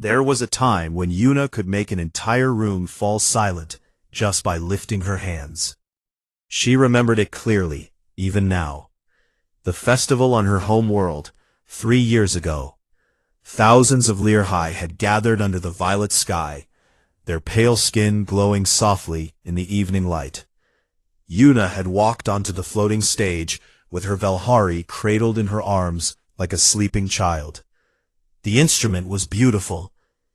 There was a time when Yuna could make an entire room fall silent just by lifting her hands. She remembered it clearly, even now. The festival on her home world, 3 years ago. Thousands of Learhai had gathered under the violet sky, their pale skin glowing softly in the evening light. Yuna had walked onto the floating stage with her Velhari cradled in her arms like a sleeping child. The instrument was beautiful,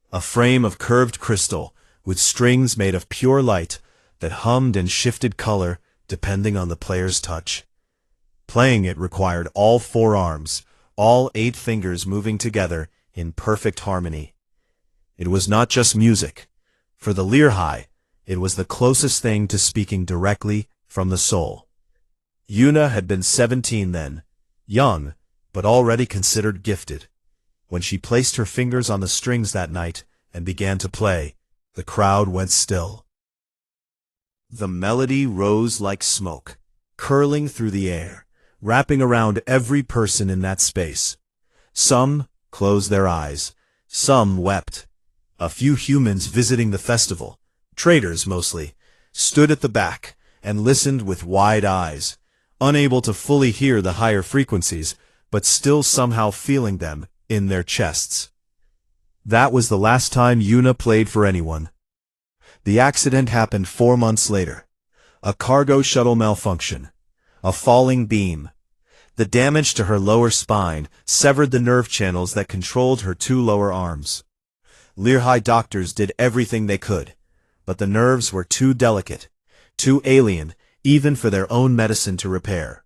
a frame of curved crystal with strings made of pure light that hummed and shifted color depending on the player's touch. Playing it required all 4 arms, all 8 fingers moving together in perfect harmony. It was not just music. For the Learhai, it was the closest thing to speaking directly from the soul. Yuna had been 17 then, young, but already considered gifted. When she placed her fingers on the strings that night and began to play, the crowd went still. The melody rose like smoke, curling through the air, wrapping around every person in that space. Some closed their eyes, some wept. A few humans visiting the festival, traders mostly, stood at the back and listened with wide eyes, unable to fully hear the higher frequencies, but still somehow feeling them in their chests. That was the last time Yuna played for anyone. The accident happened 4 months later. A cargo shuttle malfunction. A falling beam. The damage to her lower spine severed the nerve channels that controlled her 2 lower arms. Learhai doctors did everything they could, but the nerves were too delicate, too alien, even for their own medicine to repair.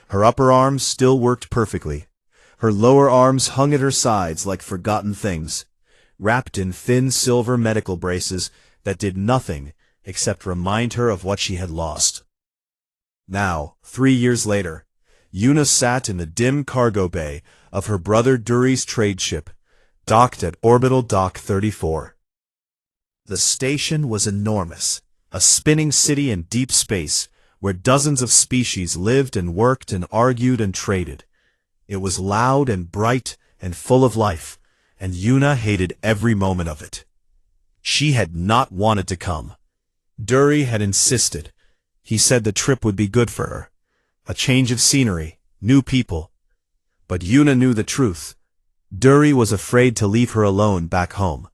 Her upper arms still worked perfectly. Her lower arms hung at her sides like forgotten things, wrapped in thin silver medical braces that did nothing except remind her of what she had lost. Now, 3 years later, Yuna sat in the dim cargo bay of her brother Duri's trade ship, docked at Orbital Dock 34. The station was enormous, a spinning city in deep space where dozens of species lived and worked and argued and traded. It was loud and bright and full of life, and Yuna hated every moment of it. She had not wanted to come. Duri had insisted. He said the trip would be good for her. A change of scenery, new people. But Yuna knew the truth. Duri was afraid to leave her alone back home.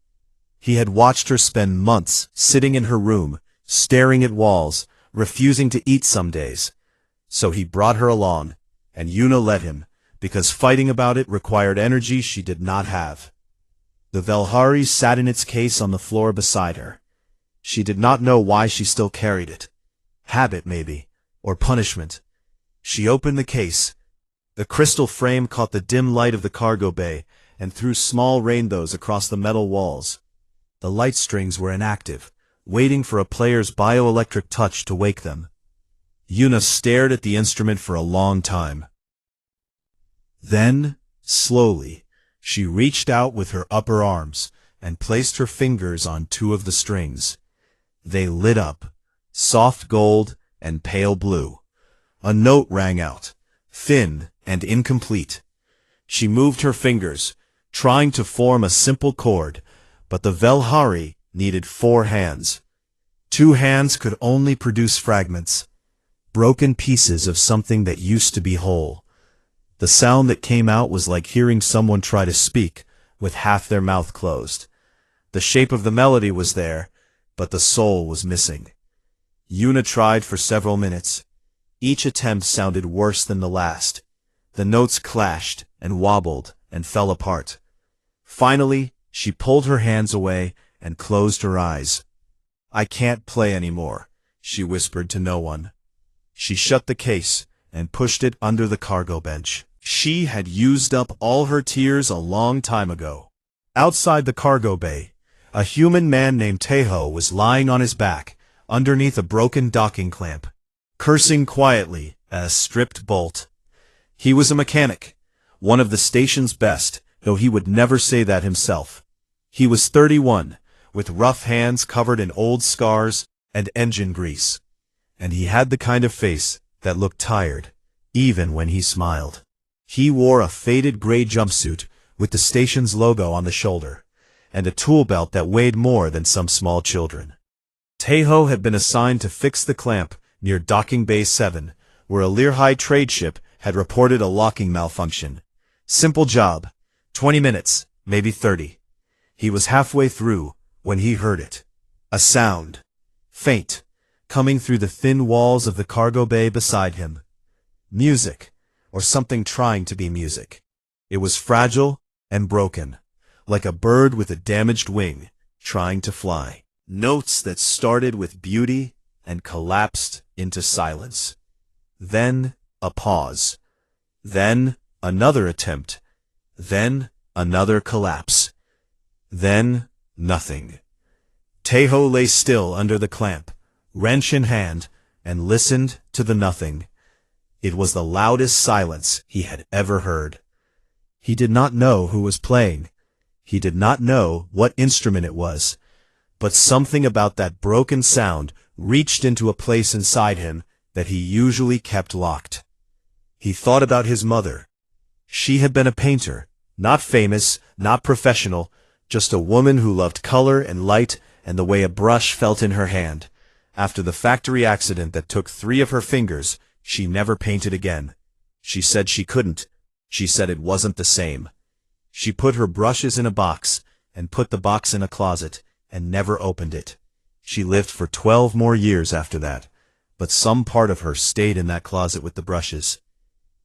He had watched her spend months sitting in her room, staring at walls, refusing to eat some days. So he brought her along, and Yuna let him, because fighting about it required energy she did not have. The Velhari sat in its case on the floor beside her. She did not know why she still carried it. Habit, maybe, or punishment. She opened the case. The crystal frame caught the dim light of the cargo bay and threw small rainbows across the metal walls. The light strings were inactive, waiting for a player's bioelectric touch to wake them. Yuna stared at the instrument for a long time. Then, slowly, she reached out with her upper arms and placed her fingers on 2 of the strings. They lit up, soft gold and pale blue. A note rang out, thin and incomplete. She moved her fingers, trying to form a simple chord, but the Velhari needed 4 hands. 2 hands could only produce fragments, broken pieces of something that used to be whole. The sound that came out was like hearing someone try to speak with half their mouth closed. The shape of the melody was there, but the soul was missing. Yuna tried for several minutes. Each attempt sounded worse than the last. The notes clashed and wobbled and fell apart. Finally, she pulled her hands away and closed her eyes. "I can't play anymore," she whispered to no one. She shut the case and pushed it under the cargo bench. She had used up all her tears a long time ago. Outside the cargo bay, a human man named Teho was lying on his back, underneath a broken docking clamp, cursing quietly at a stripped bolt. He was a mechanic, one of the station's best, though he would never say that himself. He was 31, with rough hands covered in old scars and engine grease. And he had the kind of face that looked tired, even when he smiled. He wore a faded gray jumpsuit with the station's logo on the shoulder, and a tool belt that weighed more than some small children. Taeho had been assigned to fix the clamp near Docking Bay 7, where a Learhigh trade ship had reported a locking malfunction. Simple job. 20 minutes, maybe 30. He was halfway through when he heard it. A sound. Faint. Coming through the thin walls of the cargo bay beside him. Music. Or something trying to be music. It was fragile and broken. Like a bird with a damaged wing, trying to fly. Notes that started with beauty and collapsed into silence. Then a pause. Then another attempt. Then another collapse. Then nothing. Taeho lay still under the clamp, wrench in hand, and listened to the nothing. It was the loudest silence he had ever heard. He did not know who was playing. He did not know what instrument it was. But something about that broken sound reached into a place inside him that he usually kept locked. He thought about his mother. She had been a painter, not famous, not professional, just a woman who loved color and light and the way a brush felt in her hand. After the factory accident that took 3 of her fingers, she never painted again. She said she couldn't. She said it wasn't the same. She put her brushes in a box and put the box in a closet and never opened it. She lived for 12 more years after that, but some part of her stayed in that closet with the brushes.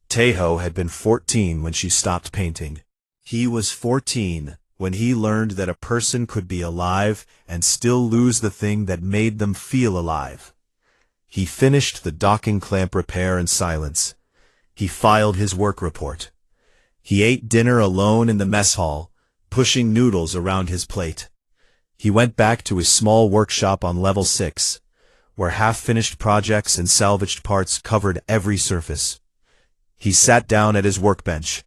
Taeho had been 14 when she stopped painting. He was 14 when he learned that a person could be alive and still lose the thing that made them feel alive. He finished the docking clamp repair in silence. He filed his work report. He ate dinner alone in the mess hall, pushing noodles around his plate. He went back to his small workshop on level 6, where half-finished projects and salvaged parts covered every surface. He sat down at his workbench.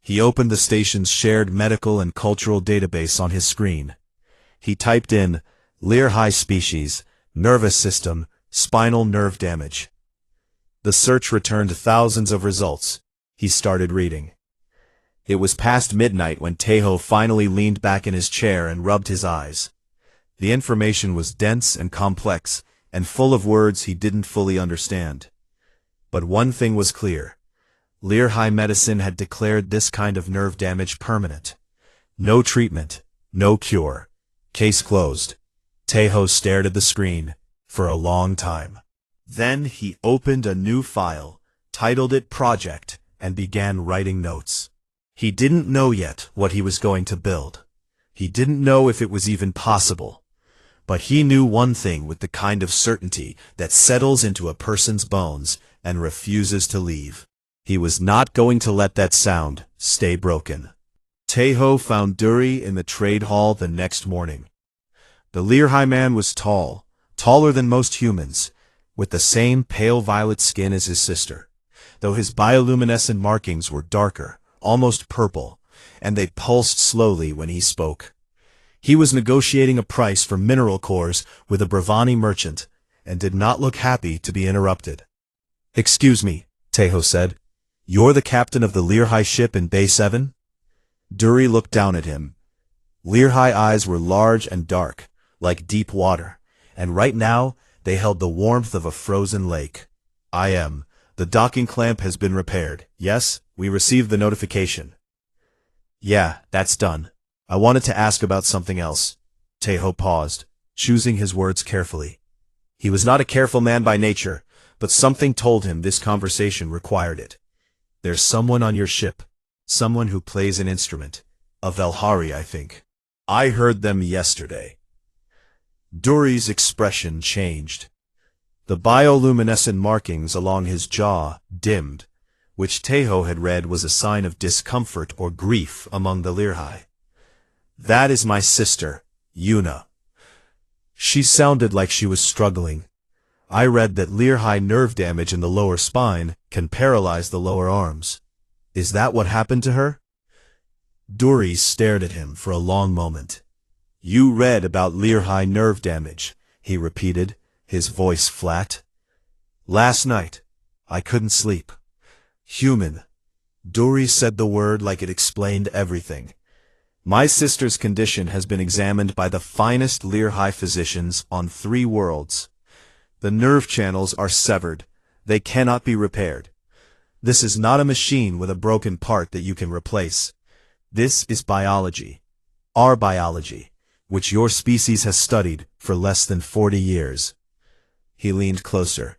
He opened the station's shared medical and cultural database on his screen. He typed in Learhigh species, nervous system, spinal nerve damage. The search returned thousands of results. He started reading. It was past midnight when Taeho finally leaned back in his chair and rubbed his eyes. The information was dense and complex, and full of words he didn't fully understand. But one thing was clear. Learhigh medicine had declared this kind of nerve damage permanent. No treatment, no cure. Case closed. Taeho stared at the screen for a long time. Then he opened a new file, titled it Project, and began writing notes. He didn't know yet what he was going to build. He didn't know if it was even possible. But he knew one thing with the kind of certainty that settles into a person's bones and refuses to leave. He was not going to let that sound stay broken. Taeho found Duri in the trade hall the next morning. The Learhigh man was tall, taller than most humans, with the same pale violet skin as his sister, though his bioluminescent markings were darker, almost purple, and they pulsed slowly when he spoke. He was negotiating a price for mineral cores with a Bravani merchant, and did not look happy to be interrupted. "Excuse me," Taeho said. "You're the captain of the Learhigh ship in Bay 7? Duri looked down at him. Learhigh eyes were large and dark, like deep water, and right now they held the warmth of a frozen lake. "I am. The docking clamp has been repaired. Yes, we received the notification." "Yeah, that's done. I wanted to ask about something else." Taeho paused, choosing his words carefully. He was not a careful man by nature, but something told him this conversation required it. "There's someone on your ship. Someone who plays an instrument. A Velhari, I think. I heard them yesterday." Duri's expression changed. The bioluminescent markings along his jaw dimmed, which Taeho had read was a sign of discomfort or grief among the Learhigh. "That is my sister, Yuna." She sounded like she was struggling. "I read that Learhigh nerve damage in the lower spine can paralyze the lower arms. Is that what happened to her?" Duri stared at him for a long moment. "You read about Learhigh nerve damage," he repeated, his voice flat. "Last night, I couldn't sleep." "Human." Duri said the word like it explained everything. My sister's condition has been examined by the finest Lear-High physicians on 3 worlds. The nerve channels are severed. They cannot be repaired. This is not a machine with a broken part that you can replace. This is biology. Our biology, which your species has studied for less than 40 years. He leaned closer.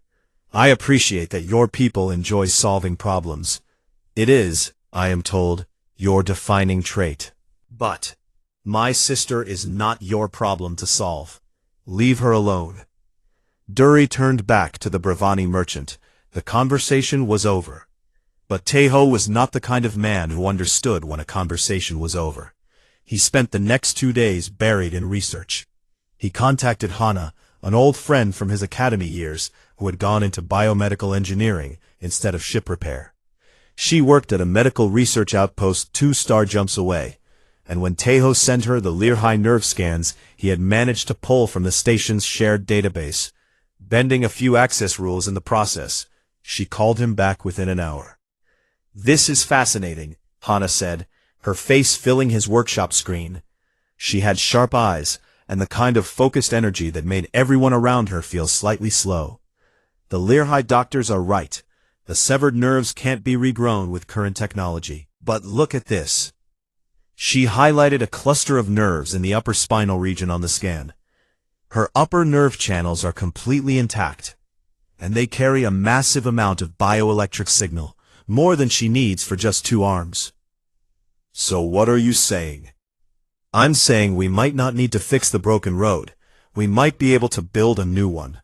I appreciate that your people enjoy solving problems. It is, I am told, your defining trait. But my sister is not your problem to solve. Leave her alone. Dury turned back to the Bravani merchant. The conversation was over. But Tejo was not the kind of man who understood when a conversation was over. He spent the next 2 days buried in research. He contacted Hana, an old friend from his academy years, who had gone into biomedical engineering instead of ship repair. She worked at a medical research outpost 2 star jumps away, and when Tejo sent her the Lear-High nerve scans, he had managed to pull from the station's shared database, bending a few access rules in the process. She called him back within an hour. This is fascinating, Hana said, her face filling his workshop screen. She had sharp eyes, and the kind of focused energy that made everyone around her feel slightly slow. The Lear-High doctors are right. The severed nerves can't be regrown with current technology. But look at this. She highlighted a cluster of nerves in the upper spinal region on the scan. Her upper nerve channels are completely intact, and they carry a massive amount of bioelectric signal, more than she needs for just 2 arms. So what are you saying? I'm saying we might not need to fix the broken road. We might be able to build a new one.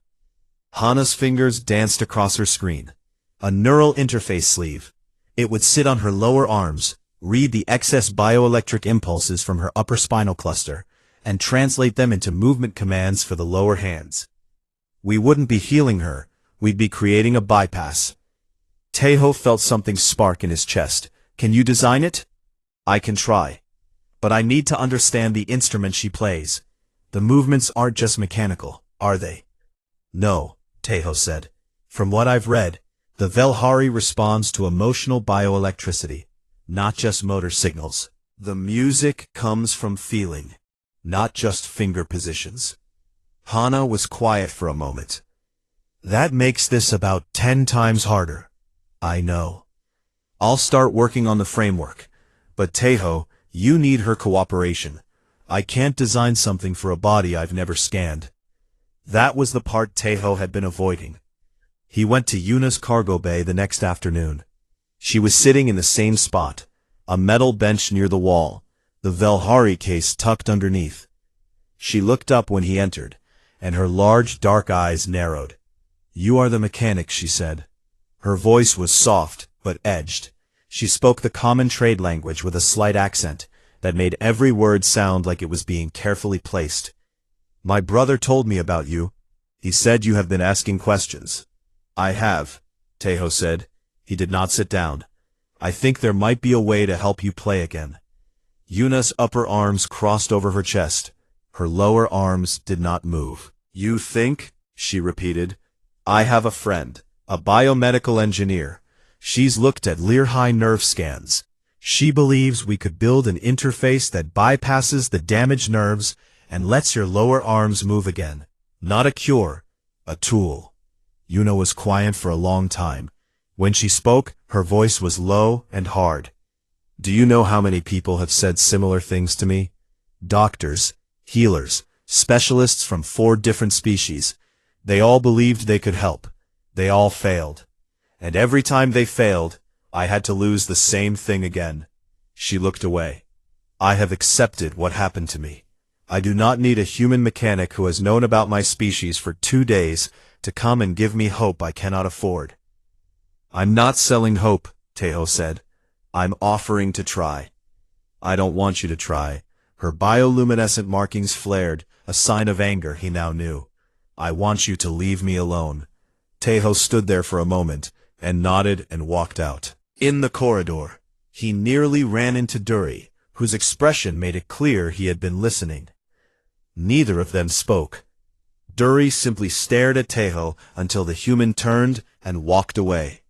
Hana's fingers danced across her screen. A neural interface sleeve. It would sit on her lower arms, read the excess bioelectric impulses from her upper spinal cluster, and translate them into movement commands for the lower hands. We wouldn't be healing her, we'd be creating a bypass. Tejo felt something spark in his chest. Can you design it? I can try. But I need to understand the instrument she plays. The movements aren't just mechanical, are they? No, Tejo said. From what I've read, the Velhari responds to emotional bioelectricity, not just motor signals. The music comes from feeling, not just finger positions. Hana was quiet for a moment. That makes this about 10 times harder. I know. I'll start working on the framework. But Tejo, you need her cooperation. I can't design something for a body I've never scanned. That was the part Tejo had been avoiding. He went to Yuna's cargo bay the next afternoon. She was sitting in the same spot, a metal bench near the wall, the Velhari case tucked underneath. She looked up when he entered, and her large dark eyes narrowed. You are the mechanic, she said. Her voice was soft, but edged. She spoke the common trade language with a slight accent that made every word sound like it was being carefully placed. My brother told me about you. He said you have been asking questions. I have, Tejo said. He did not sit down. I think there might be a way to help you play again. Yuna's upper arms crossed over her chest. Her lower arms did not move. You think? She repeated. I have a friend, a biomedical engineer. She's looked at Lear-High nerve scans. She believes we could build an interface that bypasses the damaged nerves and lets your lower arms move again. Not a cure, a tool. Yuna was quiet for a long time. When she spoke, her voice was low and hard. Do you know how many people have said similar things to me? Doctors, healers, specialists from 4 different species. They all believed they could help. They all failed. And every time they failed, I had to lose the same thing again. She looked away. I have accepted what happened to me. I do not need a human mechanic who has known about my species for 2 days to come and give me hope I cannot afford. I'm not selling hope, Tejo said. I'm offering to try. I don't want you to try. Her bioluminescent markings flared, a sign of anger he now knew. I want you to leave me alone. Tejo stood there for a moment, and nodded and walked out. In the corridor, he nearly ran into Dury, whose expression made it clear he had been listening. Neither of them spoke. Dury simply stared at Tejo until the human turned and walked away.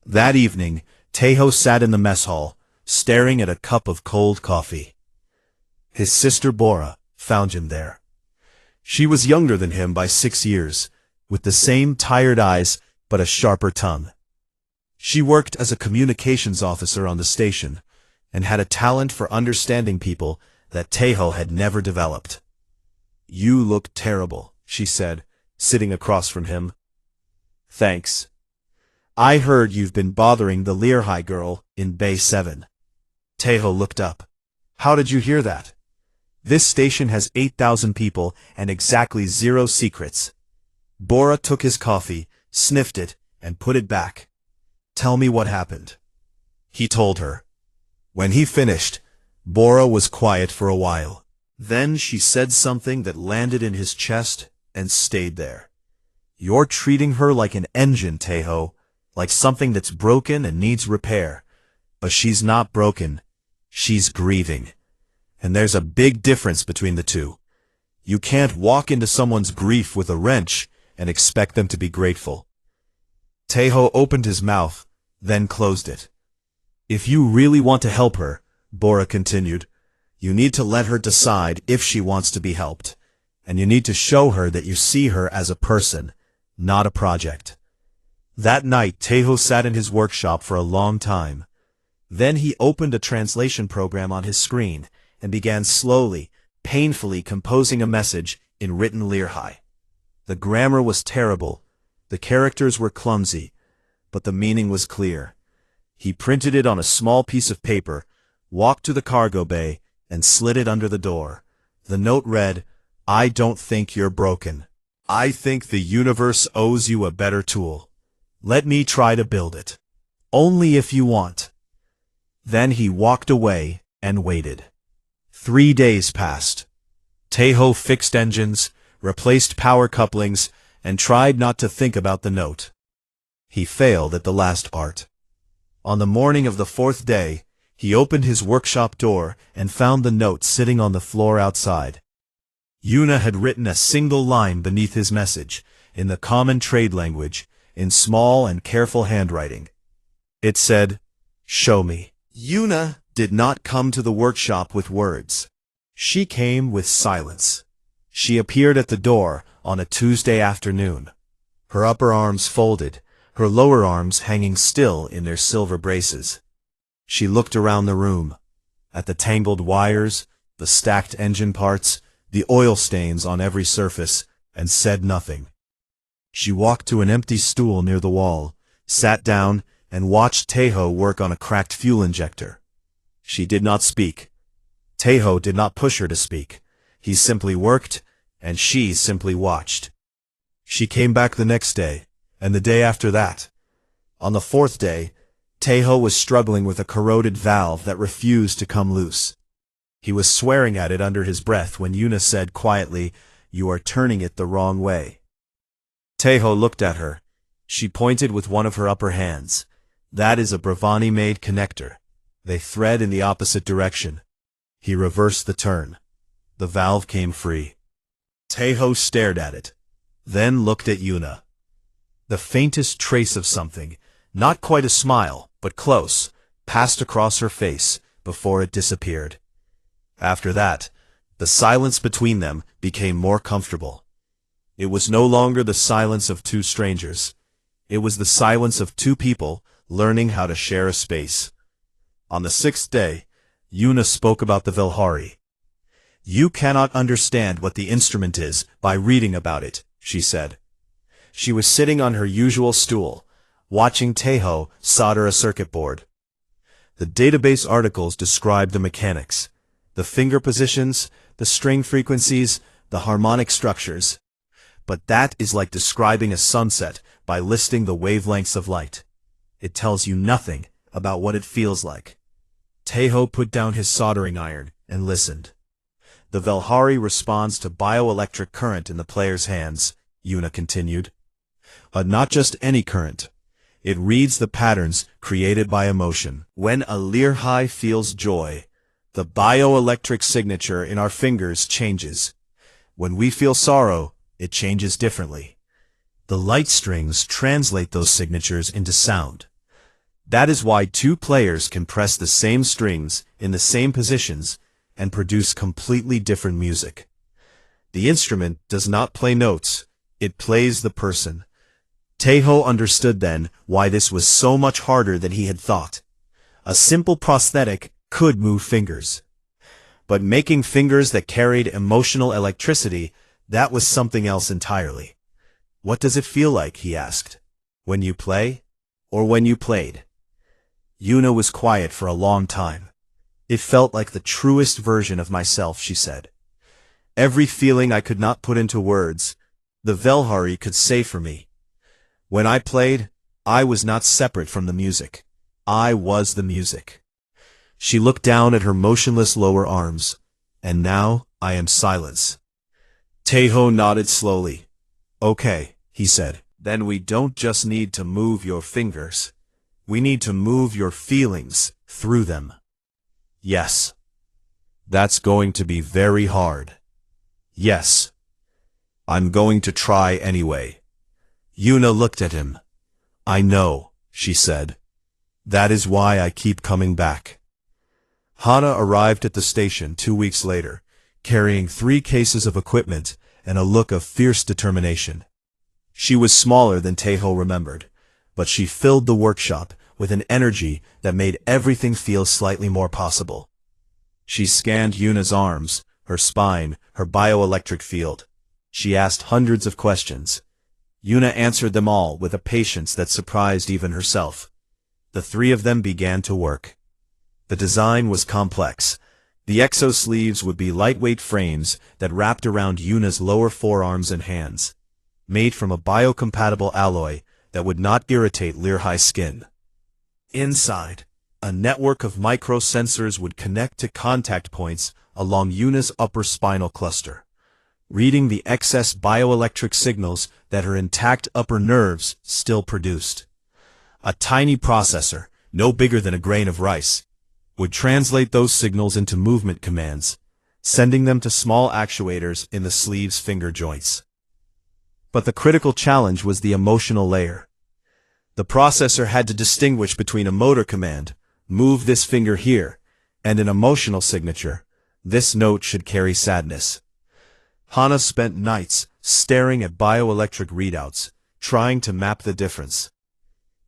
That evening, Tejo sat in the mess hall, staring at a cup of cold coffee. His sister Bora found him there. She was younger than him by 6 years, with the same tired eyes but a sharper tongue. She worked as a communications officer on the station, and had a talent for understanding people that Taeho had never developed. "You look terrible," she said, sitting across from him. "Thanks. I heard you've been bothering the Learhigh girl in Bay 7. Taeho looked up. "How did you hear that? This station has 8,000 people and exactly 0 secrets." Bora took his coffee, sniffed it, and put it back. "Tell me what happened." He told her. When he finished, Bora was quiet for a while. Then she said something that landed in his chest and stayed there. "You're treating her like an engine, Taeho, like something that's broken and needs repair. But she's not broken. She's grieving. And there's a big difference between the two. You can't walk into someone's grief with a wrench and expect them to be grateful." Taeho opened his mouth, then closed it. "If you really want to help her," Bora continued, "you need to let her decide if she wants to be helped. And you need to show her that you see her as a person, not a project." That night, Taeho sat in his workshop for a long time. Then he opened a translation program on his screen and began slowly, painfully composing a message in written Learhigh. The grammar was terrible, the characters were clumsy, but the meaning was clear. He printed it on a small piece of paper, walked to the cargo bay, and slid it under the door. The note read, "I don't think you're broken. I think the universe owes you a better tool. Let me try to build it. Only if you want." Then he walked away and waited. 3 days passed. Taeho fixed engines, replaced power couplings, and tried not to think about the note. He failed at the last part. On the morning of the 4th day, he opened his workshop door and found the note sitting on the floor outside. Yuna had written a single line beneath his message, in the common trade language, in small and careful handwriting. It said, "Show me." Yuna did not come to the workshop with words. She came with silence. She appeared at the door on a Tuesday afternoon. Her upper arms folded, her lower arms hanging still in their silver braces. She looked around the room, at the tangled wires, the stacked engine parts, the oil stains on every surface, and said nothing. She walked to an empty stool near the wall, sat down, and watched Taeho work on a cracked fuel injector. She did not speak. Taeho did not push her to speak. He simply worked, and she simply watched. She came back the next day, and the day after that. On the 4th day, Taeho was struggling with a corroded valve that refused to come loose. He was swearing at it under his breath when Yuna said quietly, "You are turning it the wrong way." Taeho looked at her. She pointed with one of her upper hands. "That is a Bravani-made connector. They thread in the opposite direction." He reversed the turn. The valve came free. Taeho stared at it, then looked at Yuna. The faintest trace of something, not quite a smile, but close, passed across her face before it disappeared. After that, the silence between them became more comfortable. It was no longer the silence of two strangers. It was the silence of two people learning how to share a space. On the 6th day, Yuna spoke about the Velhari. "You cannot understand what the instrument is by reading about it," she said. She was sitting on her usual stool, watching Taeho solder a circuit board. The database articles described the mechanics, the finger positions, the string frequencies, the harmonic structures. But that is like describing a sunset by listing the wavelengths of light. It tells you nothing about what it feels like. Taeho put down his soldering iron and listened. "The Velhari responds to bioelectric current in the player's hands," Yuna continued. "But not just any current. It reads the patterns created by emotion. When a Learhigh feels joy, the bioelectric signature in our fingers changes. When we feel sorrow, it changes differently. The light strings translate those signatures into sound. That is why two players can press the same strings in the same positions and produce completely different music. The instrument does not play notes, it plays the person. Taeho understood then why this was so much harder than he had thought. A simple prosthetic could move fingers. But making fingers that carried emotional electricity, that was something else entirely. What does it feel like, he asked. When you play? Or when you played? Yuna was quiet for a long time. It felt like the truest version of myself, she said. Every feeling I could not put into words, the Velhari could say for me. When I played, I was not separate from the music. I was the music. She looked down at her motionless lower arms. And now, I am silence. Taeho nodded slowly. Okay, he said. Then we don't just need to move your fingers. We need to move your feelings through them. Yes. That's going to be very hard. Yes. I'm going to try anyway. Yuna looked at him. I know, she said. That is why I keep coming back. Hana arrived at the station 2 weeks later, carrying 3 cases of equipment and a look of fierce determination. She was smaller than Taeho remembered, but she filled the workshop with an energy that made everything feel slightly more possible. She scanned Yuna's arms, her spine, her bioelectric field. She asked hundreds of questions. Yuna answered them all with a patience that surprised even herself. The 3 of them began to work. The design was complex. The exo sleeves would be lightweight frames that wrapped around Yuna's lower forearms and hands, made from a biocompatible alloy that would not irritate Lirhai's skin. Inside, a network of microsensors would connect to contact points along Yuna's upper spinal cluster, reading the excess bioelectric signals that her intact upper nerves still produced. A tiny processor, no bigger than a grain of rice, would translate those signals into movement commands, sending them to small actuators in the sleeve's finger joints. But the critical challenge was the emotional layer. The processor had to distinguish between a motor command, move this finger here, and an emotional signature, this note should carry sadness. Hana spent nights staring at bioelectric readouts, trying to map the difference.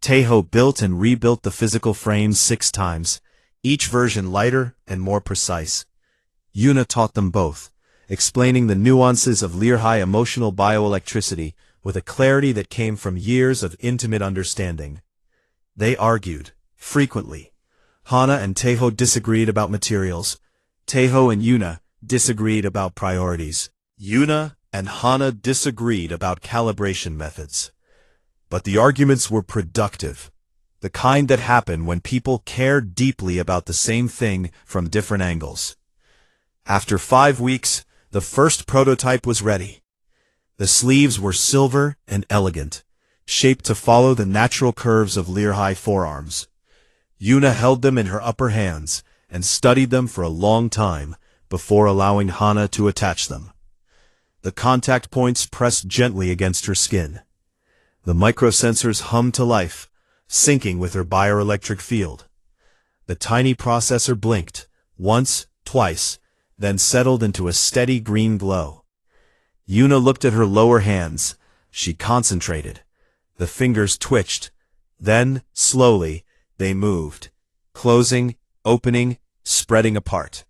Taeho built and rebuilt the physical frames 6 times, each version lighter and more precise. Yuna taught them both, explaining the nuances of Lirhai emotional bioelectricity with a clarity that came from years of intimate understanding. They argued, frequently. Hana and Taeho disagreed about materials. Taeho and Yuna disagreed about priorities. Yuna and Hana disagreed about calibration methods. But the arguments were productive, the kind that happen when people care deeply about the same thing from different angles. After 5 weeks, the first prototype was ready. The sleeves were silver and elegant, shaped to follow the natural curves of Lirhai forearms. Yuna held them in her upper hands and studied them for a long time before allowing Hana to attach them. The contact points pressed gently against her skin. The microsensors hummed to life, syncing with her bioelectric field. The tiny processor blinked, once, twice, then settled into a steady green glow. Yuna looked at her lower hands. She concentrated. The fingers twitched. Then, slowly, they moved, closing, opening, spreading apart.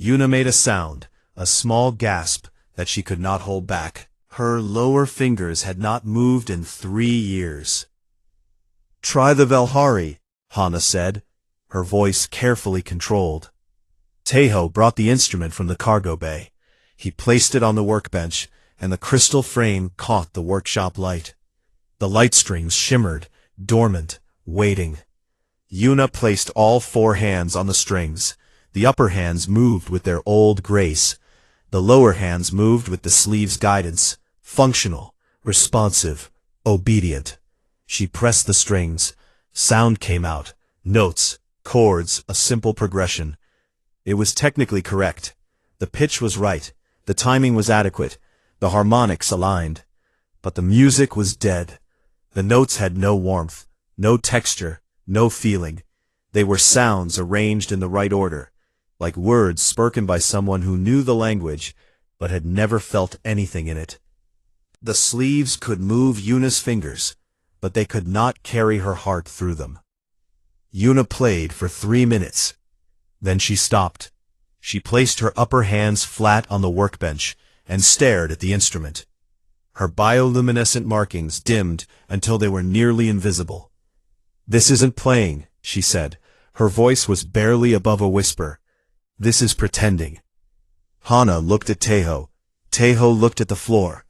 Yuna made a sound, a small gasp that she could not hold back. Her lower fingers had not moved in 3 years. Try the Velhari, Hana said, her voice carefully controlled. Taeho brought the instrument from the cargo bay. He placed it on the workbench, and the crystal frame caught the workshop light. The light strings shimmered, dormant, waiting. Yuna placed all 4 hands on the strings. The upper hands moved with their old grace. The lower hands moved with the sleeve's guidance, functional, responsive, obedient. She pressed the strings. Sound came out, notes, chords, a simple progression. It was technically correct. The pitch was right. The timing was adequate. The harmonics aligned. But the music was dead. The notes had no warmth, no texture, no feeling. They were sounds arranged in the right order. like words spoken by someone who knew the language but had never felt anything in it. The sleeves could move Yuna's fingers, but they could not carry her heart through them. Yuna played for 3 minutes. Then she stopped. She placed her upper hands flat on the workbench and stared at the instrument. Her bioluminescent markings dimmed until they were nearly invisible. "This isn't playing," she said. Her voice was barely above a whisper. "This is pretending." Hana looked at Teiho. Teiho looked at the floor.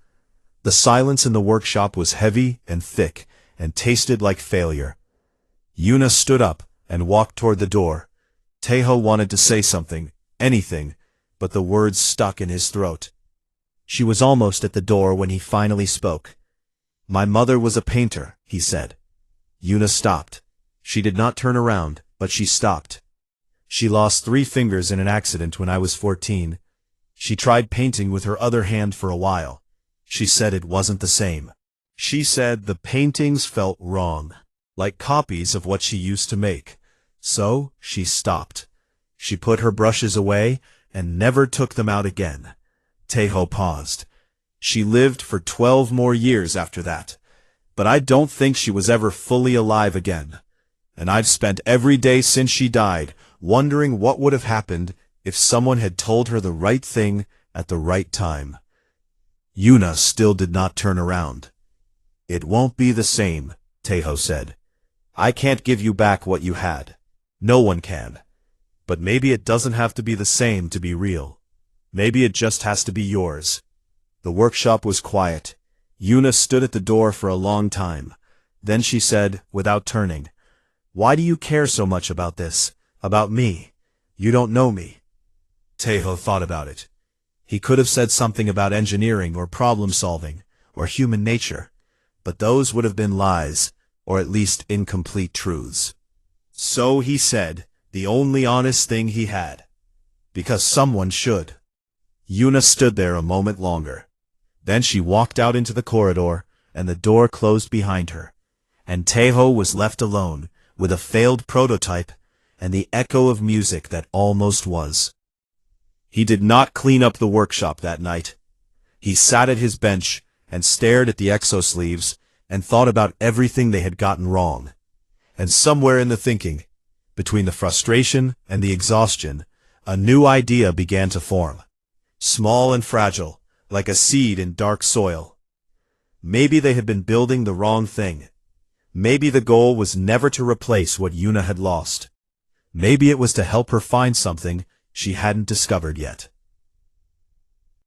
The silence in the workshop was heavy and thick and tasted like failure. Yuna stood up and walked toward the door. Teiho wanted to say something, anything, but the words stuck in his throat. She was almost at the door when he finally spoke. "My mother was a painter," he said. Yuna stopped. She did not turn around, but she stopped. "She lost 3 fingers in an accident when I was 14. She tried painting with her other hand for a while. She said it wasn't the same. She said the paintings felt wrong, like copies of what she used to make. So she stopped. She put her brushes away and never took them out again." Teiho paused. "She lived for 12 more years after that, but I don't think she was ever fully alive again. And I've spent every day since she died wondering what would have happened if someone had told her the right thing at the right time." Yuna still did not turn around. "It won't be the same," Teiho said. "I can't give you back what you had. No one can. But maybe it doesn't have to be the same to be real. Maybe it just has to be yours." The workshop was quiet. Yuna stood at the door for a long time. Then she said, without turning, "Why do you care so much about this? About me? You don't know me." Teiho thought about it. He could have said something about engineering or problem-solving or human nature, but those would have been lies, or at least incomplete truths. So he said the only honest thing he had. Because someone should. Yuna stood there a moment longer. Then she walked out into the corridor, and the door closed behind her. And Teiho was left alone, with a failed prototype, and the echo of music that almost was. He did not clean up the workshop that night. He sat at his bench and stared at the exosleeves and thought about everything they had gotten wrong. And somewhere in the thinking, between the frustration and the exhaustion, a new idea began to form. Small and fragile, like a seed in dark soil. Maybe they had been building the wrong thing. Maybe the goal was never to replace what Yuna had lost. Maybe it was to help her find something she hadn't discovered yet.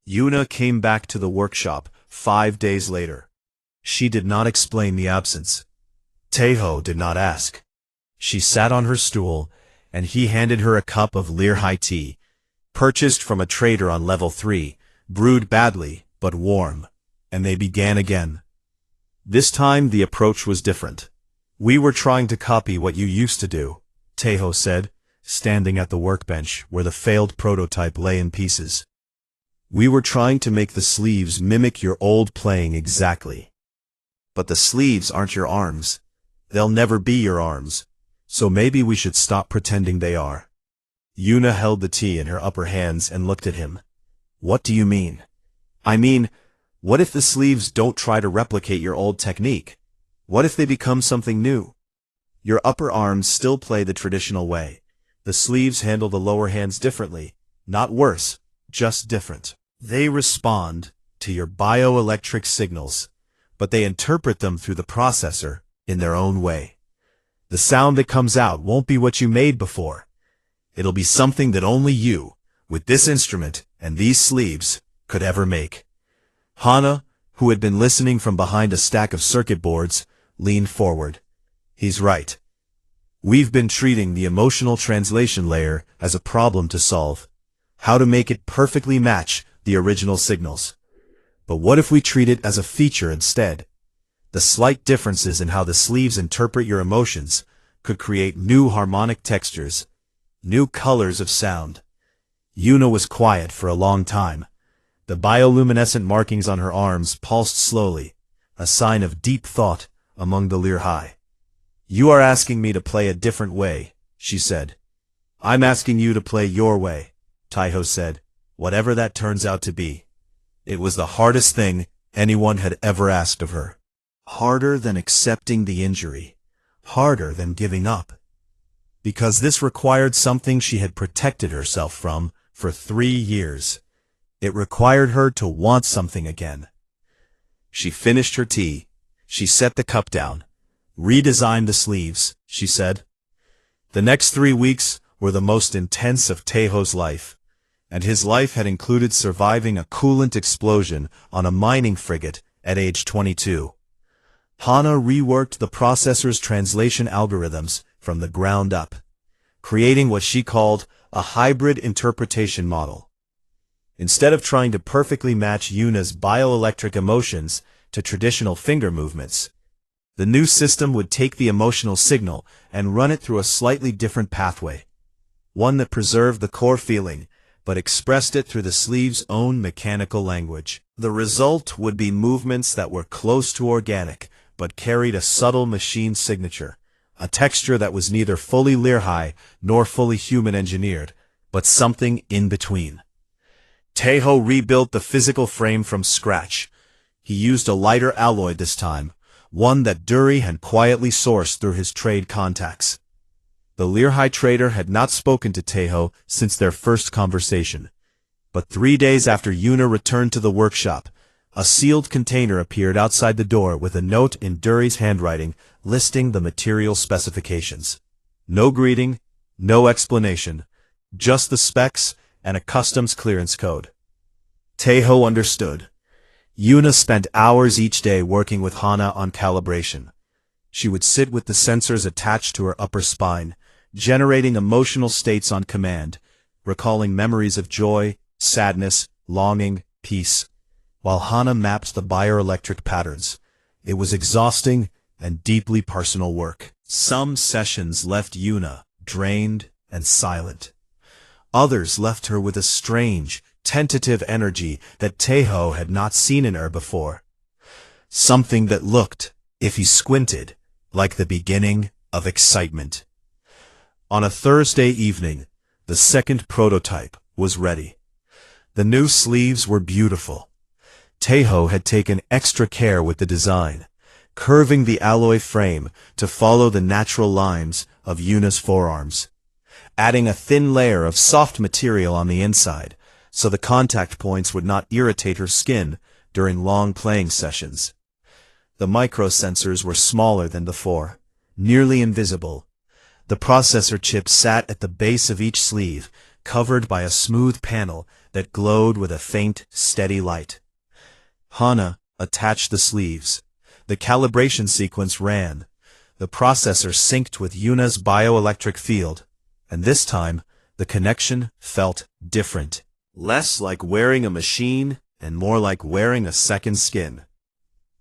Yuna came back to the workshop 5 days later. She did not explain the absence. Teiho did not ask. She sat on her stool, and he handed her a cup of Lear tea, purchased from a trader on level 3, brewed badly, but warm, and they began again. This time the approach was different. "We were trying to copy what you used to do," Teiho said, standing at the workbench where the failed prototype lay in pieces. "We were trying to make the sleeves mimic your old playing exactly. But the sleeves aren't your arms. They'll never be your arms. So maybe we should stop pretending they are." Yuna held the tea in her upper hands and looked at him. "What do you mean?" "I mean, what if the sleeves don't try to replicate your old technique? What if they become something new? Your upper arms still play the traditional way. The sleeves handle the lower hands differently. Not worse, just different. They respond to your bioelectric signals, but they interpret them through the processor in their own way. The sound that comes out won't be what you made before. It'll be something that only you, with this instrument and these sleeves, could ever make." Hana, who had been listening from behind a stack of circuit boards, leaned forward. "He's right. We've been treating the emotional translation layer as a problem to solve. How to make it perfectly match the original signals. But what if we treat it as a feature instead? The slight differences in how the sleeves interpret your emotions could create new harmonic textures, new colors of sound." Yuna was quiet for a long time. The bioluminescent markings on her arms pulsed slowly, a sign of deep thought among the Lear. "You are asking me to play a different way," she said. I'm asking you to play your way, Taiho said, whatever that turns out to be. It was the hardest thing anyone had ever asked of her. Harder than accepting the injury. Harder than giving up. Because this required something she had protected herself from for 3 years. It required her to want something again. She finished her tea. She set the cup down. Redesigned the sleeves, she said. The next 3 weeks were the most intense of Taiho's life, and his life had included surviving a coolant explosion on a mining frigate at age 22. Hana reworked the processor's translation algorithms from the ground up, creating what she called a hybrid interpretation model. Instead of trying to perfectly match Yuna's bioelectric emotions to traditional finger movements, the new system would take the emotional signal and run it through a slightly different pathway, one that preserved the core feeling, but expressed it through the sleeve's own mechanical language. The result would be movements that were close to organic, but carried a subtle machine signature, a texture that was neither fully Learhai nor fully human-engineered, but something in between. Taiho rebuilt the physical frame from scratch. He used a lighter alloy this time, one that Duri had quietly sourced through his trade contacts. The Learhai trader had not spoken to Taiho since their first conversation. But 3 days after Yuna returned to the workshop, a sealed container appeared outside the door with a note in Duri's handwriting listing the material specifications. No greeting, no explanation, just the specs and a customs clearance code. Taiho understood. Yuna spent hours each day working with Hana on calibration. She would sit with the sensors attached to her upper spine, generating emotional states on command, recalling memories of joy, sadness, longing, peace, while Hana mapped the bioelectric patterns. It was exhausting and deeply personal work. Some sessions left Yuna drained and silent. Others left her with a strange, tentative energy that Taiho had not seen in her before. Something that looked, if he squinted, like the beginning of excitement. On a Thursday evening, the second prototype was ready. The new sleeves were beautiful. Taiho had taken extra care with the design, curving the alloy frame to follow the natural lines of Yuna's forearms, adding a thin layer of soft material on the inside so the contact points would not irritate her skin during long playing sessions. The microsensors were smaller than before, nearly invisible. The processor chip sat at the base of each sleeve, covered by a smooth panel that glowed with a faint, steady light. Hana attached the sleeves. The calibration sequence ran. The processor synced with Yuna's bioelectric field, and this time, the connection felt different. Less like wearing a machine and more like wearing a second skin.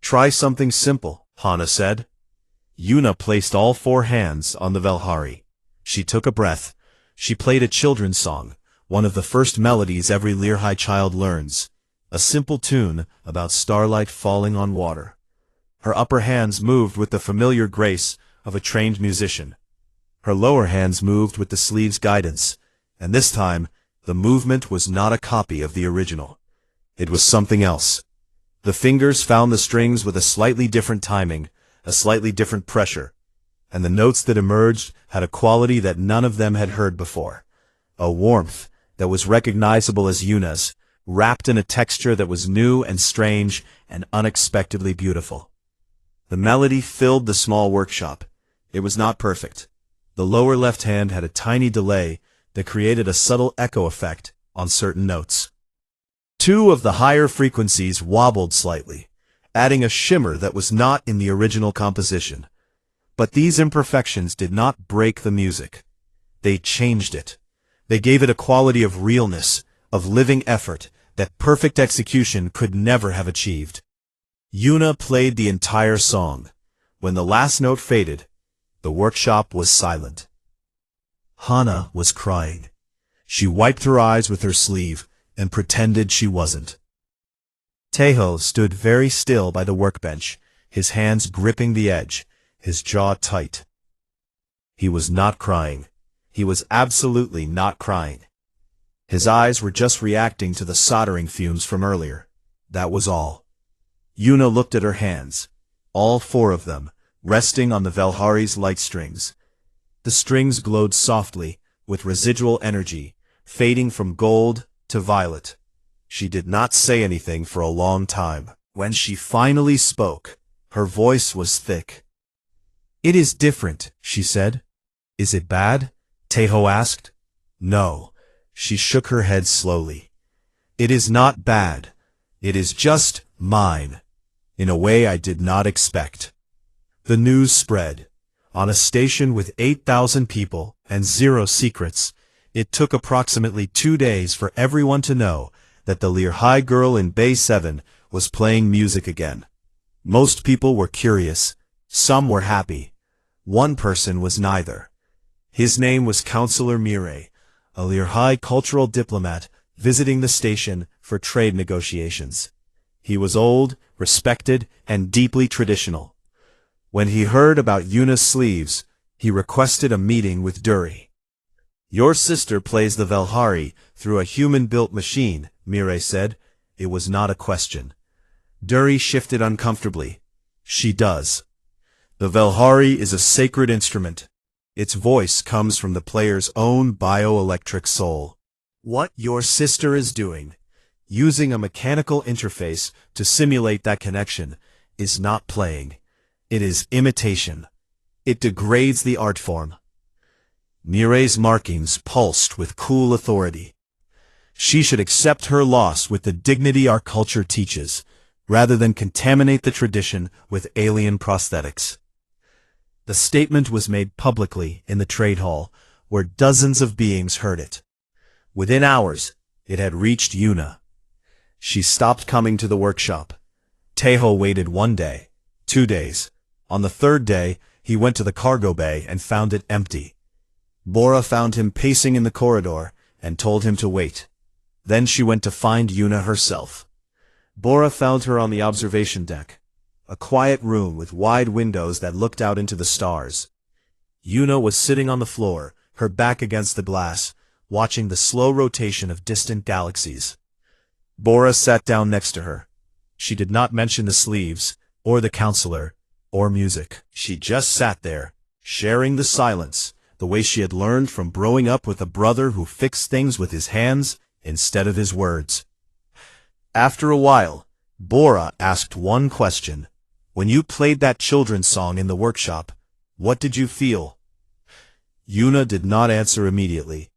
Try something simple, Hana said. Yuna placed all 4 hands on the Velhari. She took a breath. She played a children's song, one of the first melodies every Learhai child learns, a simple tune about starlight falling on water. Her upper hands moved with the familiar grace of a trained musician. Her lower hands moved with the sleeve's guidance, and this time, the movement was not a copy of the original. It was something else. The fingers found the strings with a slightly different timing, a slightly different pressure, and the notes that emerged had a quality that none of them had heard before. A warmth that was recognizable as Yuna's, wrapped in a texture that was new and strange and unexpectedly beautiful. The melody filled the small workshop. It was not perfect. The lower left hand had a tiny delay that created a subtle echo effect on certain notes. 2 of the higher frequencies wobbled slightly, adding a shimmer that was not in the original composition. But these imperfections did not break the music. They changed it. They gave it a quality of realness, of living effort, that perfect execution could never have achieved. Yuna played the entire song. When the last note faded, the workshop was silent. Hana was crying. She wiped her eyes with her sleeve and pretended she wasn't. Taiho stood very still by the workbench, his hands gripping the edge, his jaw tight. He was not crying. He was absolutely not crying. His eyes were just reacting to the soldering fumes from earlier. That was all. Yuna looked at her hands, all four of them, resting on the Velhari's light strings. The strings glowed softly, with residual energy, fading from gold to violet. She did not say anything for a long time. When she finally spoke, her voice was thick. "It is different," she said. "Is it bad?" Taeho asked. "No." She shook her head slowly. "It is not bad. It is just mine, in a way I did not expect." The news spread. On a station with 8,000 people and 0 secrets, it took approximately 2 days for everyone to know that the Lehigh girl in Bay 7 was playing music again. Most people were curious. Some were happy. One person was neither. His name was Counselor Mireille, a Lehigh cultural diplomat visiting the station for trade negotiations. He was old, respected, and deeply traditional. When he heard about Yuna's sleeves, he requested a meeting with Duri. "Your sister plays the Velhari through a human-built machine," Mireille said. It was not a question. Duri shifted uncomfortably. "She does. The Velhari is a sacred instrument. Its voice comes from the player's own bioelectric soul. What your sister is doing, using a mechanical interface to simulate that connection, is not playing. It is imitation. It degrades the art form." Mireille's markings pulsed with cool authority. She should accept her loss with the dignity our culture teaches, rather than contaminate the tradition with alien prosthetics. The statement was made publicly in the trade hall, where dozens of beings heard it. Within hours, it had reached Yuna. She stopped coming to the workshop. Taeho waited 1 day, 2 days. On the 3rd day, he went to the cargo bay and found it empty. Bora found him pacing in the corridor and told him to wait. Then she went to find Yuna herself. Bora found her on the observation deck, a quiet room with wide windows that looked out into the stars. Yuna was sitting on the floor, her back against the glass, watching the slow rotation of distant galaxies. Bora sat down next to her. She did not mention the sleeves, or the counselor, or music. She just sat there, sharing the silence, the way she had learned from growing up with a brother who fixed things with his hands instead of his words. After a while, Bora asked one question. "When you played that children's song in the workshop, what did you feel?" Yuna did not answer immediately.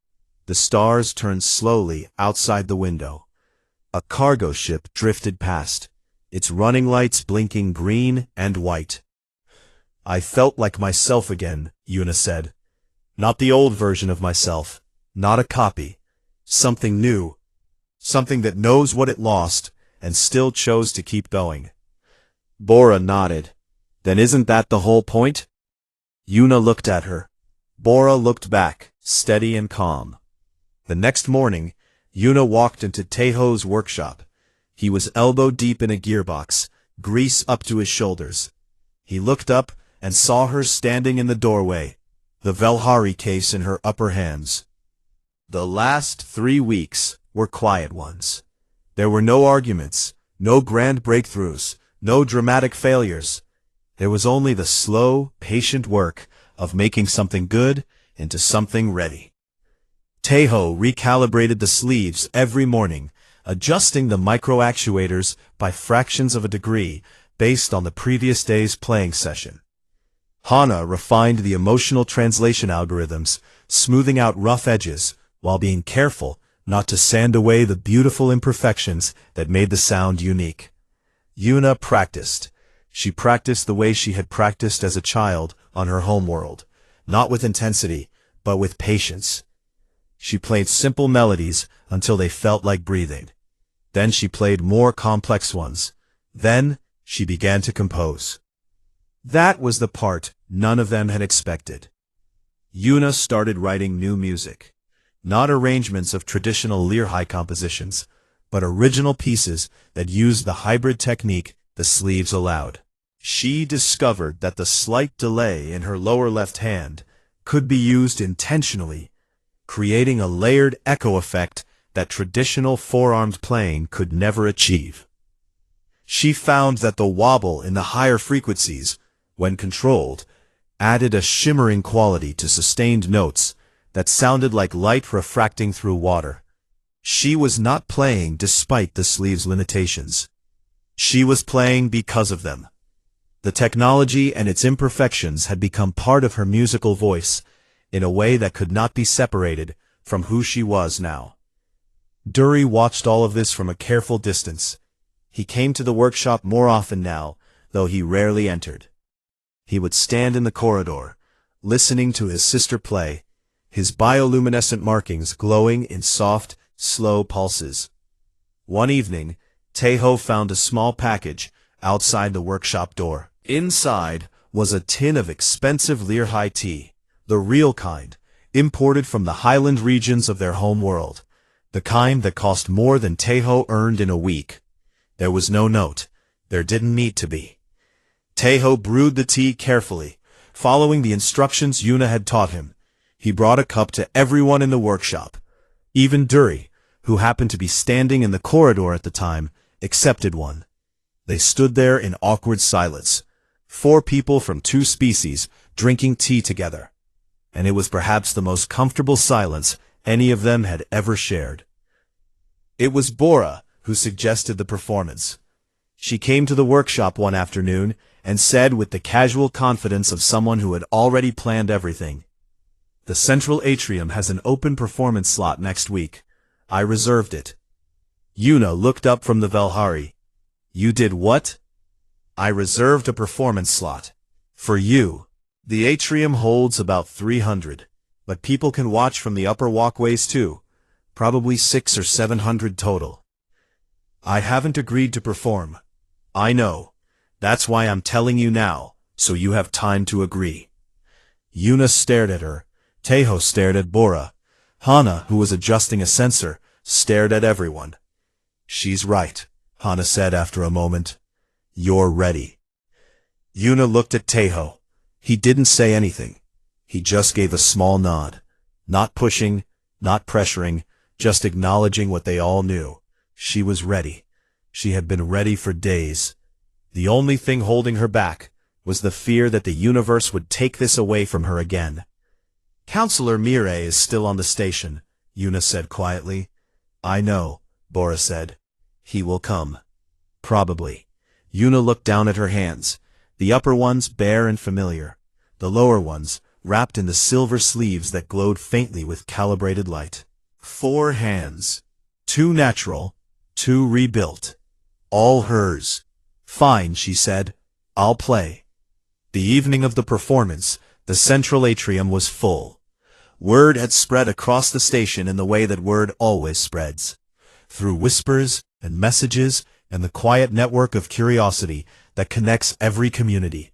The stars turned slowly outside the window. A cargo ship drifted past, its running lights blinking green and white. "I felt like myself again," Yuna said. "Not the old version of myself, not a copy. Something new. Something that knows what it lost and still chose to keep going." Bora nodded. "Then isn't that the whole point?" Yuna looked at her. Bora looked back, steady and calm. The next morning, Yuna walked into Taeho's workshop. He was elbow-deep in a gearbox, grease up to his shoulders. He looked up and saw her standing in the doorway, the Velhari case in her upper hands. The last 3 weeks were quiet ones. There were no arguments, no grand breakthroughs, no dramatic failures. There was only the slow, patient work of making something good into something ready. Taeho recalibrated the sleeves every morning, adjusting the micro-actuators by fractions of a degree based on the previous day's playing session. Hana refined the emotional translation algorithms, smoothing out rough edges while being careful not to sand away the beautiful imperfections that made the sound unique. Yuna practiced. She practiced the way she had practiced as a child on her homeworld, not with intensity, but with patience. She played simple melodies until they felt like breathing. Then she played more complex ones. Then she began to compose. That was the part none of them had expected. Yuna started writing new music. Not arrangements of traditional Lehigh compositions, but original pieces that used the hybrid technique the sleeves allowed. She discovered that the slight delay in her lower left hand, could be used intentionally, creating a layered echo effect that traditional four-armed playing could never achieve. She found that the wobble in the higher frequencies, when controlled, added a shimmering quality to sustained notes that sounded like light refracting through water. She was not playing despite the sleeve's limitations. She was playing because of them. The technology and its imperfections had become part of her musical voice in a way that could not be separated from who she was now. Dury watched all of this from a careful distance. He came to the workshop more often now, though he rarely entered. He would stand in the corridor, listening to his sister play, his bioluminescent markings glowing in soft, slow pulses. One evening, Taeho found a small package outside the workshop door. Inside was a tin of expensive Lear tea, the real kind, imported from the highland regions of their home world, the kind that cost more than Taeho earned in a week. There was no note. There didn't need to be. Taeho brewed the tea carefully, following the instructions Yuna had taught him. He brought a cup to everyone in the workshop. Even Dury, who happened to be standing in the corridor at the time, accepted one. They stood there in awkward silence, 4 people from 2 species drinking tea together. And it was perhaps the most comfortable silence any of them had ever shared. It was Bora who suggested the performance. She came to the workshop one afternoon and said with the casual confidence of someone who had already planned everything, "The central atrium has an open performance slot next week. I reserved it." Yuna looked up from the Velhari. "You did what?" "I reserved a performance slot. For you. The atrium holds about 300, but people can watch from the upper walkways too, probably 600 or 700 total." "I haven't agreed to perform." "I know. That's why I'm telling you now, so you have time to agree." Yuna stared at her. Taeho stared at Bora. Hana, who was adjusting a sensor, stared at everyone. "She's right," Hana said after a moment. "You're ready." Yuna looked at Taeho. He didn't say anything. He just gave a small nod. Not pushing, not pressuring, just acknowledging what they all knew. She was ready. She had been ready for days. The only thing holding her back was the fear that the universe would take this away from her again. "Counselor Mireille is still on the station," Yuna said quietly. "I know," Bora said. "He will come." "Probably." Yuna looked down at her hands, the upper ones bare and familiar, the lower ones wrapped in the silver sleeves that glowed faintly with calibrated light. 4 hands. 2 natural, 2 rebuilt. All hers. "Fine," she said. "I'll play." The evening of the performance, the central atrium was full. Word had spread across the station in the way that word always spreads, through whispers and messages and the quiet network of curiosity that connects every community.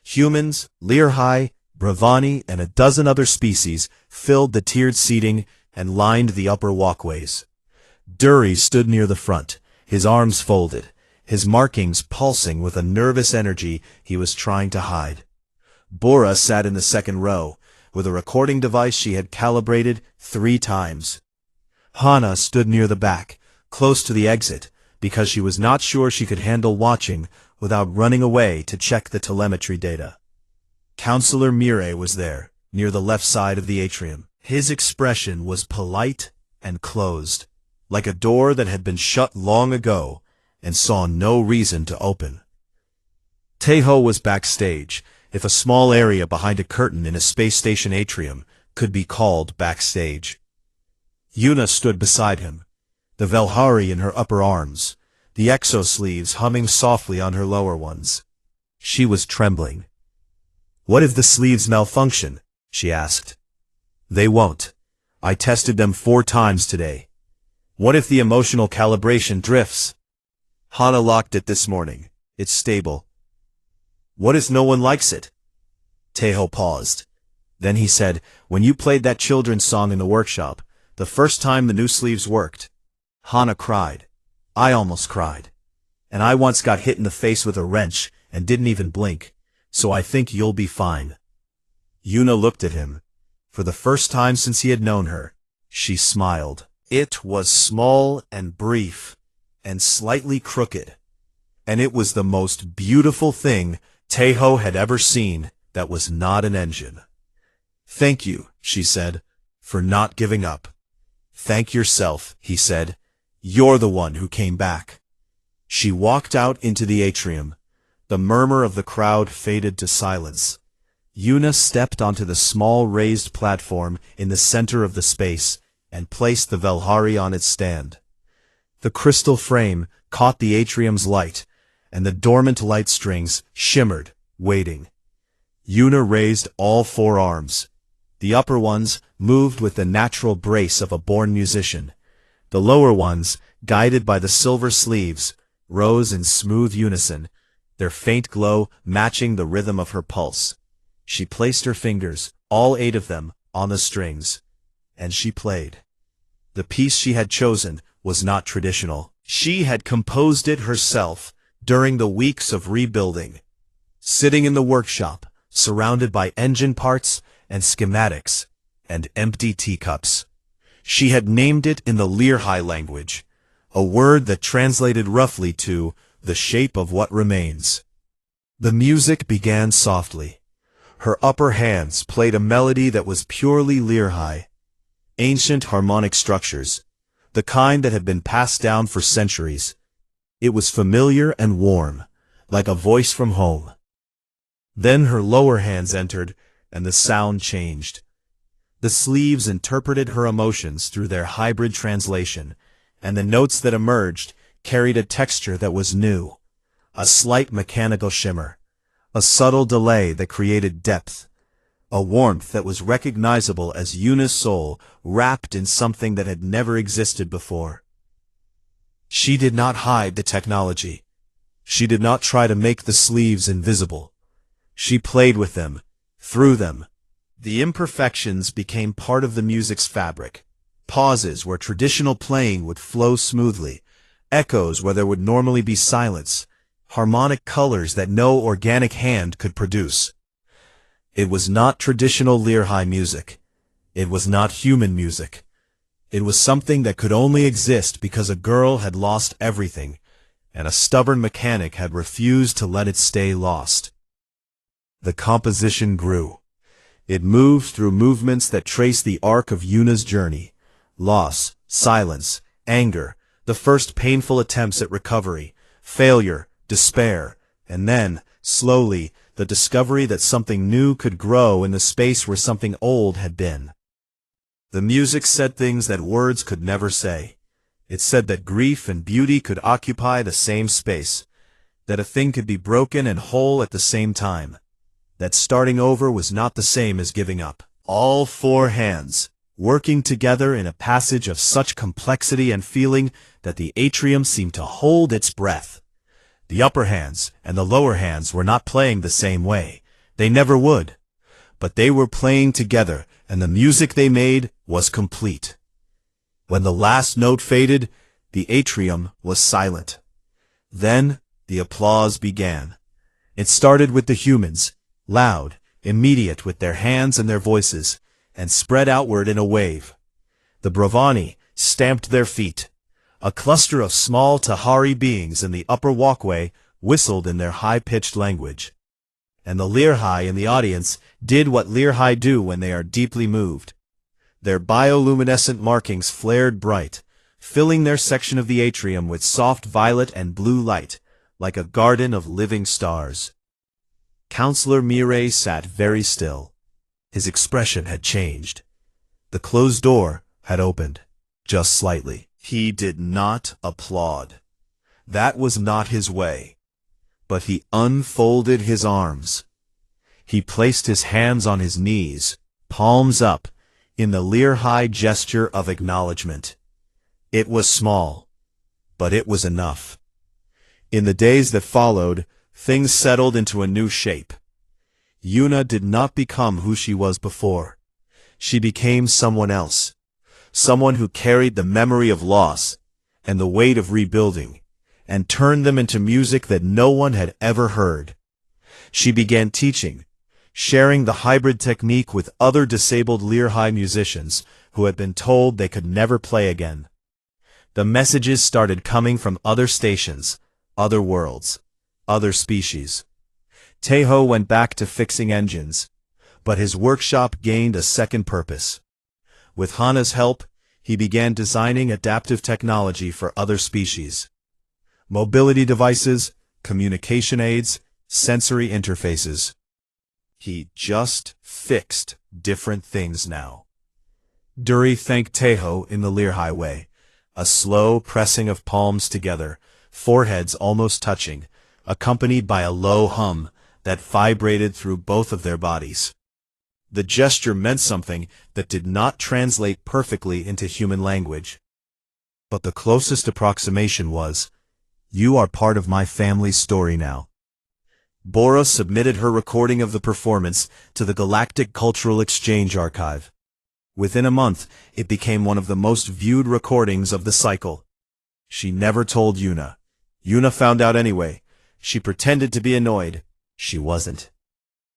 Humans, Learhai, Bravani, and a dozen other species filled the tiered seating and lined the upper walkways. Dury stood near the front, his arms folded, his markings pulsing with a nervous energy he was trying to hide. Bora sat in the second row, with a recording device she had calibrated 3 times. Hana stood near the back, close to the exit, because she was not sure she could handle watching without running away to check the telemetry data. Counselor Mireille was there, near the left side of the atrium. His expression was polite and closed, like a door that had been shut long ago and saw no reason to open. Taeho was backstage, if a small area behind a curtain in a space station atrium could be called backstage. Yuna stood beside him, the Velhari in her upper arms, the exo-sleeves humming softly on her lower ones. She was trembling. "What if the sleeves malfunction?" she asked. "They won't. I tested them 4 times today. What if the emotional calibration drifts?" "Hana locked it this morning. It's stable." "What if no one likes it?" Taeho paused. Then he said, "When you played that children's song in the workshop, the first time the new sleeves worked, Hana cried. I almost cried. And I once got hit in the face with a wrench and didn't even blink, so I think you'll be fine." Yuna looked at him. For the first time since he had known her, she smiled. It was small and brief, and slightly crooked, and it was the most beautiful thing Taeho had ever seen that was not an engine. "Thank you," she said, "for not giving up." "Thank yourself," he said. "You're the one who came back." She walked out into the atrium. The murmur of the crowd faded to silence. Yuna stepped onto the small raised platform in the center of the space and placed the Velhari on its stand. The crystal frame caught the atrium's light, and the dormant light strings shimmered, waiting. Yuna raised all 4 arms. The upper ones moved with the natural brace of a born musician. The lower ones, guided by the silver sleeves, rose in smooth unison, their faint glow matching the rhythm of her pulse. She placed her fingers, all 8 of them, on the strings, and she played. The piece she had chosen was not traditional. She had composed it herself during the weeks of rebuilding. Sitting in the workshop, surrounded by engine parts and schematics and empty teacups. She had named it in the Lirhai language, a word that translated roughly to the shape of what remains. The music began softly. Her upper hands played a melody that was purely Lirhai, ancient harmonic structures, the kind that had been passed down for centuries. It was familiar and warm, like a voice from home. Then her lower hands entered, and the sound changed. The sleeves interpreted her emotions through their hybrid translation, and the notes that emerged carried a texture that was new, a slight mechanical shimmer, a subtle delay that created depth, a warmth that was recognizable as Yuna's soul wrapped in something that had never existed before. She did not hide the technology. She did not try to make the sleeves invisible. She played with them, through them. The imperfections became part of the music's fabric. Pauses where traditional playing would flow smoothly, echoes where there would normally be silence, harmonic colors that no organic hand could produce. It was not traditional Lirhai music. It was not human music. It was something that could only exist because a girl had lost everything, and a stubborn mechanic had refused to let it stay lost. The composition grew. It moved through movements that traced the arc of Yuna's journey: loss, silence, anger, the first painful attempts at recovery, failure, despair, and then, slowly, the discovery that something new could grow in the space where something old had been. The music said things that words could never say. It said that grief and beauty could occupy the same space, that a thing could be broken and whole at the same time, that starting over was not the same as giving up. All 4 hands, working together in a passage of such complexity and feeling that the atrium seemed to hold its breath. The upper hands and the lower hands were not playing the same way. They never would. But they were playing together, and the music they made was complete. When the last note faded, the atrium was silent. Then the applause began. It started with the humans, loud, immediate with their hands and their voices, and spread outward in a wave. The Bravani stamped their feet. A cluster of small Tahari beings in the upper walkway whistled in their high-pitched language. And the Lirhai in the audience did what Lirhai do when they are deeply moved. Their bioluminescent markings flared bright, filling their section of the atrium with soft violet and blue light, like a garden of living stars. Counselor Mirei sat very still. His expression had changed. The closed door had opened, just slightly. He did not applaud. That was not his way. But he unfolded his arms. He placed his hands on his knees, palms up, in the Lirhai gesture of acknowledgement. It was small, but it was enough. In the days that followed, things settled into a new shape. Yuna did not become who she was before. She became someone else. Someone who carried the memory of loss and the weight of rebuilding, and turned them into music that no one had ever heard. She began teaching. sharing the hybrid technique with other disabled Learhigh musicians who had been told they could never play again. The messages started coming from other stations, other worlds, other species. Taeho went back to fixing engines, but his workshop gained a second purpose. With Hana's help, he began designing adaptive technology for other species. Mobility devices, communication aids, sensory interfaces. He just fixed different things now. Duri thanked Taeho in the Learhigh way, a slow pressing of palms together, foreheads almost touching, accompanied by a low hum that vibrated through both of their bodies. The gesture meant something that did not translate perfectly into human language. But the closest approximation was, "You are part of my family's story now." Bora submitted her recording of the performance to the Galactic Cultural Exchange Archive. Within a month, it became one of the most viewed recordings of the cycle. She never told Yuna. Yuna found out anyway. She pretended to be annoyed. She wasn't.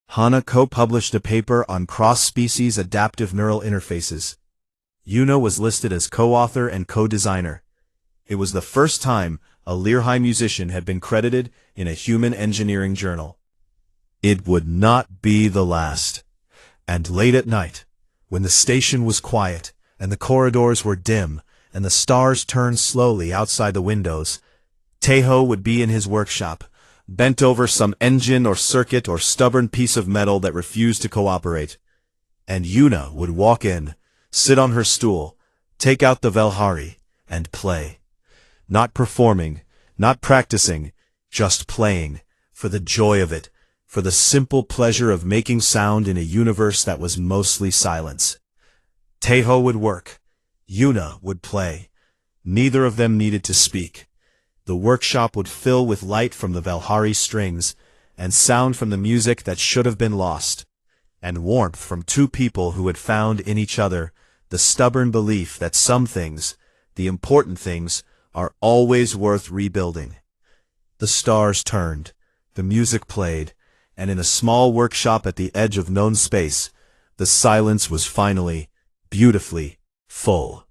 Hana co-published a paper on cross-species adaptive neural interfaces. Yuna was listed as co-author and co-designer. It was the first time a Learhigh musician had been credited in a human engineering journal. It would not be the last. And late at night, when the station was quiet, and the corridors were dim, and the stars turned slowly outside the windows, Taeho would be in his workshop, bent over some engine or circuit or stubborn piece of metal that refused to cooperate. And Yuna would walk in, sit on her stool, take out the Velhari, and play. Not performing, not practicing, just playing, for the joy of it, for the simple pleasure of making sound in a universe that was mostly silence. Taeho would work. Yuna would play. Neither of them needed to speak. The workshop would fill with light from the Velhari strings, and sound from the music that should have been lost, and warmth from two people who had found in each other the stubborn belief that some things, the important things, are always worth rebuilding. The stars turned, the music played, and in a small workshop at the edge of known space, the silence was finally, beautifully, full.